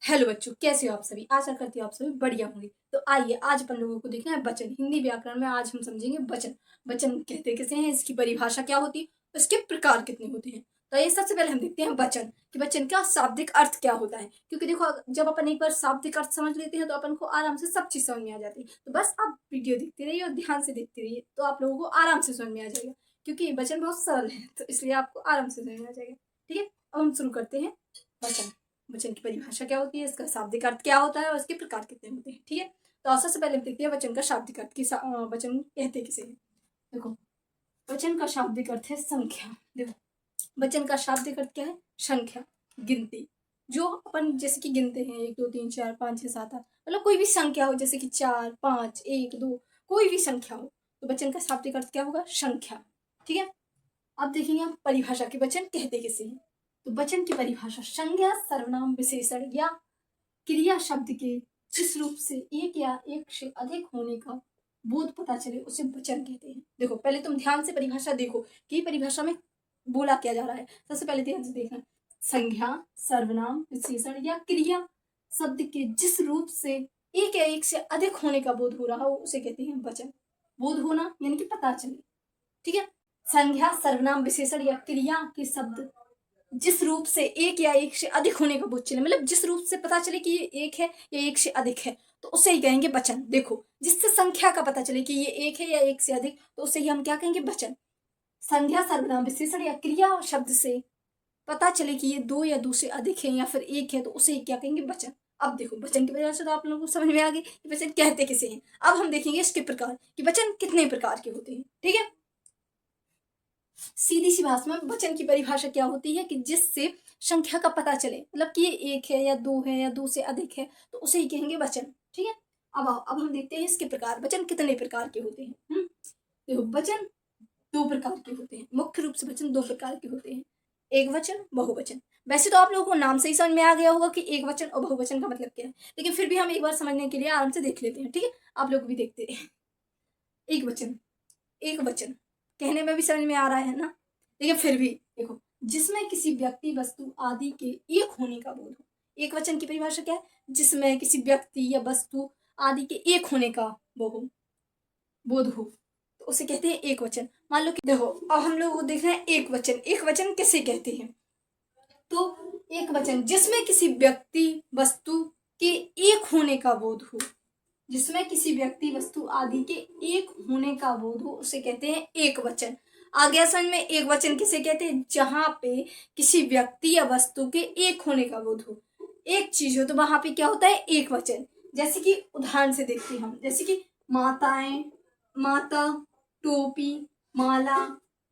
Hello बच्चों, कैसे हो आप सभी। आशा करती हूँ आप सभी बढ़िया होंगे। तो आइए आज अपन लोगों को देखना है वचन। हिंदी व्याकरण में आज हम समझेंगे वचन। वचन कहते किसे हैं, इसकी परिभाषा क्या होती है, इसके प्रकार कितने होते हैं। तो ये सबसे पहले हम देखते हैं वचन कि वचन का शाब्दिक अर्थ क्या होता है। क्योंकि देखो, जब अपन एक बार शाब्दिक अर्थ समझ लेते हैं तो अपन को आराम से सब चीज समझ में आ जाती है। तो बस आप वीडियो देखते रहिए और ध्यान से देखते रहिए, तो आप लोगों को आराम से समझ में आ जाएगा। क्योंकि वचन बहुत सरल है, तो इसलिए आपको आराम से समझ में आ जाएगा। ठीक है, अब हम शुरू करते हैं। वचन वचन की परिभाषा क्या होती है, इसका शाब्दिक अर्थ क्या होता है और इसके प्रकार कितने होते हैं। ठीक है, तो सबसे पहले हम देखते हैं वचन का शाब्दिक अर्थ की वचन कहते किसे हैं। देखो, वचन का शाब्दिक अर्थ है संख्या। देखो, वचन का शाब्दिक अर्थ क्या है, संख्या, गिनती। जो अपन जैसे कि गिनते हैं 1 2 3 4 5 6 7 8, मतलब कोई भी संख्या हो, जैसे कि 4 5 1 2, कोई भी संख्या हो, तो वचन का शाब्दिक अर्थ क्या होगा, संख्या। ठीक है, अब देखेंगे हम परिभाषा के वचन कहते किसे हैं। तो वचन की परिभाषा संज्ञा, सर्वनाम, विशेषण या क्रिया शब्द के जिस रूप से एक या एक से अधिक होने का बोध पता चले उसे वचन कहते हैं। देखो, पहले तुम ध्यान से परिभाषा देखो कि परिभाषा में बोला क्या जा रहा है। सबसे पहले ध्यान से देखना, संज्ञा, सर्वनाम, विशेषण या क्रिया शब्द के जिस रूप से एक या एक से अधिक होने का बोध हो रहा हो उसे कहते हैं वचन। बोध होना यानी कि पता चले। ठीक है, संज्ञा, सर्वनाम, विशेषण या क्रिया के शब्द जिस रूप से एक या एक से अधिक होने का बोध चले, मतलब जिस रूप से पता चले कि ये एक है या एक से अधिक है, तो उसे ही कहेंगे वचन। देखो, जिससे संख्या का पता चले कि ये एक है या एक से अधिक, तो उसे ही हम क्या कहेंगे, वचन। संज्ञा, सर्वनाम, विशेषण या क्रिया शब्द से पता चले कि ये दो या दो से अधिक है या फिर एक है, तो उसे ही क्या कहेंगे, वचन। अब देखो, वचन की वजह से तो आप लोगों को समझ में आ गई कि वचन कहते किसे हैं। अब हम देखेंगे इसके प्रकार कि वचन कितने प्रकार के होते हैं। ठीक है, सीधी सी भाषा में वचन की परिभाषा क्या होती है कि जिससे संख्या का पता चले, मतलब कि ये एक है या दो है या दो से अधिक है, तो उसे ही कहेंगे वचन। ठीक है, अब हम देखते हैं इसके प्रकार, वचन कितने प्रकार के होते हैं। देखो, वचन दो प्रकार के होते हैं, मुख्य रूप से वचन दो प्रकार के होते हैं, एक वचन, बहुवचन। वैसे तो आप लोगों को नाम से ही समझ में आ गया होगा कि एक वचन और बहुवचन का मतलब क्या है, लेकिन फिर भी हम एक बार समझने के लिए आराम से देख लेते हैं। ठीक है, आप लोग भी देखते हैं। एक वचन, एक वचन कहने में भी समझ में आ रहा है ना, लेकिन फिर भी देखो, जिसमें किसी व्यक्ति, वस्तु आदि के एक होने का बोध हो। एक वचन की परिभाषा क्या है, जिसमें किसी व्यक्ति या वस्तु आदि के एक होने का वो हो, बोध हो, तो उसे कहते हैं एक वचन। मान लो कि देखो, अब हम लोग देख रहे हैं एक वचन। एक वचन किसे कहते हैं, तो एक वचन जिसमें किसी व्यक्ति, वस्तु के एक होने का बोध हो, जिसमें किसी व्यक्ति, वस्तु आदि के एक होने का बोध हो, उसे कहते हैं एक वचन। आ गया समझ में, एक वचन किसे कहते हैं, जहां पे किसी व्यक्ति या वस्तु के एक होने का बोध हो, एक चीज हो, तो वहां पे क्या होता है, एक वचन। जैसे कि उदाहरण से देखते हैं हम, जैसे कि माताएं, माता, टोपी, माला,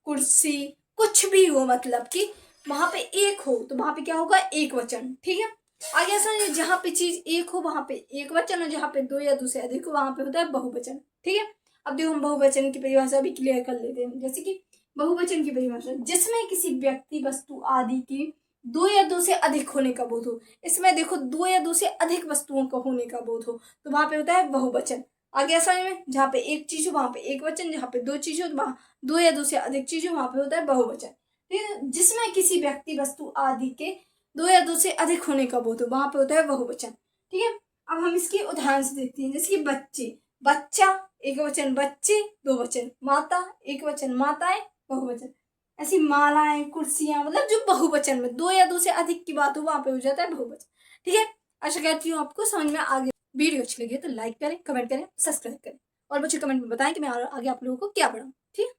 कुर्सी, कुछ भी हो, मतलब कि वहां पे एक हो, तो वहां पे क्या होगा, एक वचन। ठीक है, आगे ऐसा, जहाँ पे चीज एक हो वहां पे एक वचन, और जहाँ पे दो या दो से अधिक हो वहां पे होता है बहुवचन। ठीक है, अब देखो हम बहुवचन की परिभाषा भी क्लियर कर लेते हैं। जैसे कि बहुवचन की परिभाषा, जिसमें किसी व्यक्ति, वस्तु आदि की दो या दो से अधिक होने का बोध हो। इसमें देखो, दो या दो से अधिक वस्तुओं का होने का बोध हो, तो वहां पे होता है बहुवचन। आगे ऐसा में, जहाँ पे एक चीज हो वहां पे एक वचन, जहाँ पे दो चीज हो तो वहां दो या दो से अधिक चीज हो, वहां पे होता है बहुवचन। ठीक है, जिसमें किसी व्यक्ति, वस्तु आदि के दो या दो से अधिक होने का बोध हो, वहां पे होता है बहुवचन। ठीक है, अब हम इसके उदाहरण से देखते हैं। जैसे कि बच्चे, बच्चा एक वचन, बच्चे दो वचन, माता एक वचन, माताएं बहुवचन। ऐसी मालाएं, कुर्सियां, मतलब जो बहुवचन में दो या दो से अधिक की बात हो वहां पे हो जाता है बहुवचन। ठीक है, आशा करती हूँ आपको समझ में आ गया। वीडियो अच्छी लगी तो लाइक करें, कमेंट करें, सब्सक्राइब करें, और मुझे कमेंट में बताएं कि मैं आगे आप लोगों को क्या पढ़ाऊं। ठीक है।